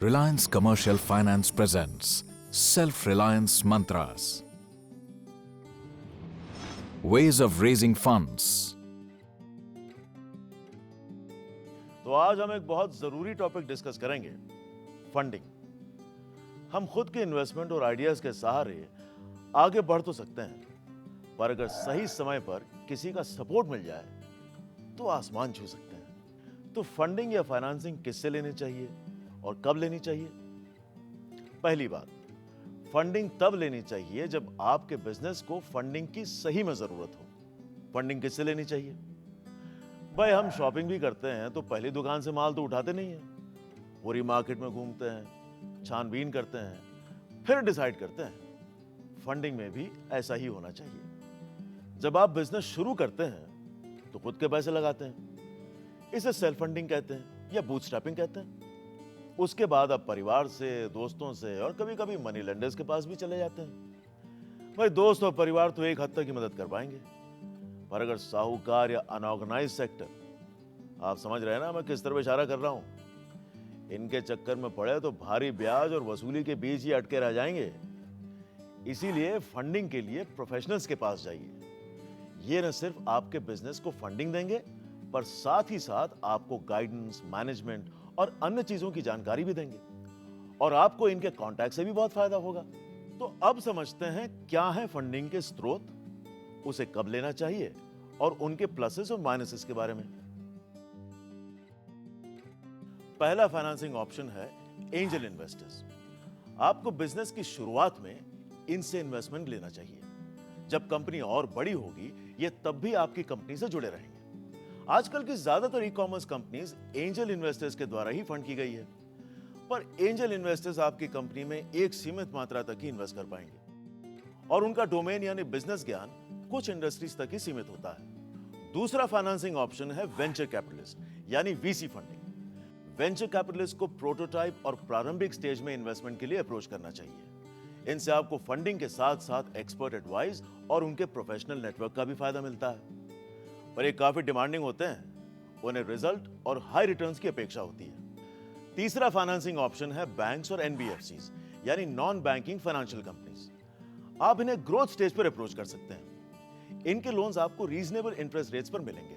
Reliance Commercial Finance presents Self-Reliance Mantras. Ways of raising funds. तो आज हम एक बहुत जरूरी टॉपिक डिस्कस करेंगे, फंडिंग। हम खुद के इन्वेस्टमेंट और आइडियाज के सहारे आगे बढ़ तो सकते हैं, पर अगर सही समय पर किसी का सपोर्ट मिल जाए तो आसमान छू सकते हैं। तो फंडिंग या फाइनेंसिंग किससे लेनी चाहिए और कब लेनी चाहिए? पहली बात, फंडिंग तब लेनी चाहिए जब आपके बिजनेस को फंडिंग की सही में जरूरत हो। फंडिंग किससे लेनी चाहिए? भाई, हम शॉपिंग भी करते हैं तो पहली दुकान से माल तो उठाते नहीं है। पूरी मार्केट में घूमते हैं, छानबीन करते हैं, फिर डिसाइड करते हैं। फंडिंग में भी ऐसा ही होना चाहिए। जब आप बिजनेस शुरू करते हैं तो खुद के पैसे लगाते हैं, इसे सेल्फ फंडिंग कहते हैं या बूटस्ट्रैपिंग कहते हैं। उसके बाद आप परिवार से, दोस्तों से और कभी कभी मनी लेंडर्स के पास भी चले जाते हैं। भाई, दोस्त और परिवार तो एक हद तक ही मदद कर पाएंगे, पर अगर साहूकार या अनऑर्गेनाइज सेक्टर, आप समझ रहे हैं ना मैं किस तरफ इशारा कर रहा हूं, इनके चक्कर में पड़े तो भारी ब्याज और वसूली के बीच ही अटके रह जाएंगे। इसीलिए फंडिंग के लिए प्रोफेशनल्स के पास जाइए। ये न सिर्फ आपके बिजनेस को फंडिंग देंगे, पर साथ ही साथ आपको गाइडेंस, मैनेजमेंट और अन्य चीजों की जानकारी भी देंगे, और आपको इनके कॉन्टैक्ट से भी बहुत फायदा होगा। तो अब समझते हैं क्या है फंडिंग के स्रोत, उसे कब लेना चाहिए और उनके प्लसेस और माइनसेस के बारे में। पहला फाइनेंसिंग ऑप्शन है एंजल इन्वेस्टर्स। आपको बिजनेस की शुरुआत में इनसे इन्वेस्टमेंट लेना चाहिए। जब कंपनी और बड़ी होगी, ये तब भी आपकी कंपनी से जुड़े रहेंगे। आजकल की ज्यादातर ई-कॉमर्स कंपनीज एंजल इन्वेस्टर्स के द्वारा ही फंड की गई है, पर एंजल इन्वेस्टर्स आपकी कंपनी में एक सीमित मात्रा तक ही इन्वेस्ट कर पाएंगे, और उनका डोमेन यानी बिजनेस ज्ञान कुछ इंडस्ट्रीज तक ही सीमित होता है। दूसरा फाइनेंसिंग ऑप्शन है वेंचर कैपिटलिस्ट यानी वीसी फंडिंग। वेंचर कैपिटलिस्ट को प्रोटोटाइप और प्रारंभिक स्टेज में इन्वेस्टमेंट के लिए अप्रोच करना चाहिए। इनसे आपको फंडिंग के साथ साथ एक्सपर्ट एडवाइस और उनके प्रोफेशनल नेटवर्क का भी फायदा मिलता है, पर ये काफी डिमांडिंग होते हैं। उन्हें रिजल्ट और हाई रिटर्न्स की अपेक्षा होती है। तीसरा फाइनेंसिंग ऑप्शन है बैंक्स और एनबीएफसीज यानी नॉन बैंकिंग फाइनेंशियल कंपनीज। आप इन्हें ग्रोथ स्टेज पर अप्रोच कर सकते हैं। इनके लोन्स आपको रीजनेबल इंटरेस्ट रेट्स पर मिलेंगे।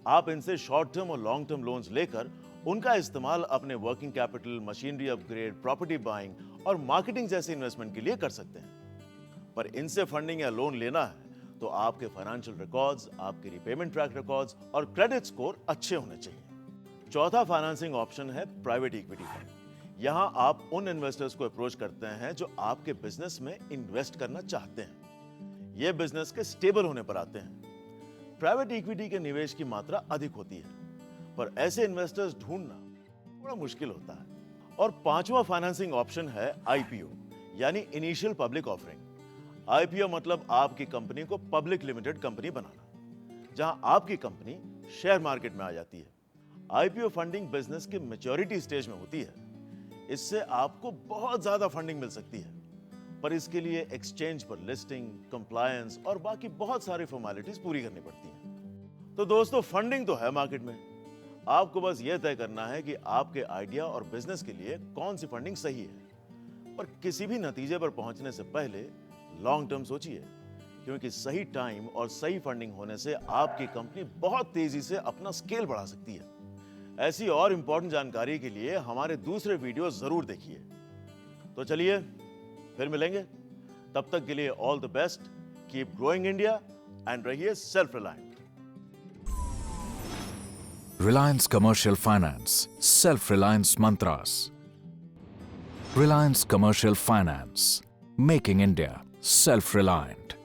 आप इनसे शॉर्ट टर्म और लॉन्ग टर्म लोन्स लेकर उनका इस्तेमाल अपने working capital, machinery upgrade, property buying और मार्केटिंग जैसे इन्वेस्टमेंट के लिए कर सकते हैं। पर इनसे फंडिंग या लोन लेना है तो आपके फाइनेंशियल रिकॉर्ड्स, आपके रीपेमेंट ट्रैक रिकॉर्ड्स और क्रेडिट स्कोर अच्छे होने चाहिए। चौथा फाइनेंसिंग ऑप्शन है प्राइवेट इक्विटी फंड। यहां आप उन इन्वेस्टर्स को अप्रोच करते हैं जो आपके बिजनेस में इन्वेस्ट करना चाहते हैं। ये बिजनेस के स्टेबल होने पर आते हैं। प्राइवेट इक्विटी के निवेश की मात्रा अधिक होती है, पर ऐसे इन्वेस्टर्स ढूंढना थोड़ा मुश्किल होता है। और पांचवा फाइनेंसिंग ऑप्शन है आईपीओ यानी इनिशियल पब्लिक ऑफरिंग। आईपीओ मतलब आपकी कंपनी को पब्लिक लिमिटेड कंपनी बनाना, जहां आपकी कंपनी शेयर मार्केट में आ जाती है। आईपीओ फंडिंग बिजनेस के मैच्योरिटी स्टेज में होती है। इससे आपको बहुत ज्यादा फंडिंग मिल सकती है, पर इसके लिए एक्सचेंज पर लिस्टिंग, कंप्लायंस और बाकी बहुत सारी फॉर्मेलिटीज पूरी करनी पड़ती हैं। तो दोस्तों, फंडिंग तो है मार्केट में। आपको बस यह तय करना है कि आपके आइडिया और बिजनेस के लिए कौन सी फंडिंग सही है। पर किसी भी नतीजे पर पहुंचने से पहले लॉन्ग टर्म सोचिए, क्योंकि सही टाइम और सही फंडिंग होने से आपकी कंपनी बहुत तेजी से अपना स्केल बढ़ा सकती है। ऐसी और इंपॉर्टेंट जानकारी के लिए हमारे दूसरे वीडियो जरूर देखिए। तो चलिए फिर मिलेंगे, तब तक के लिए all the best, keep growing India and रहिए self reliant. Reliance Commercial Finance. Self-Reliance Mantras. Reliance Commercial Finance. Making India self-reliant.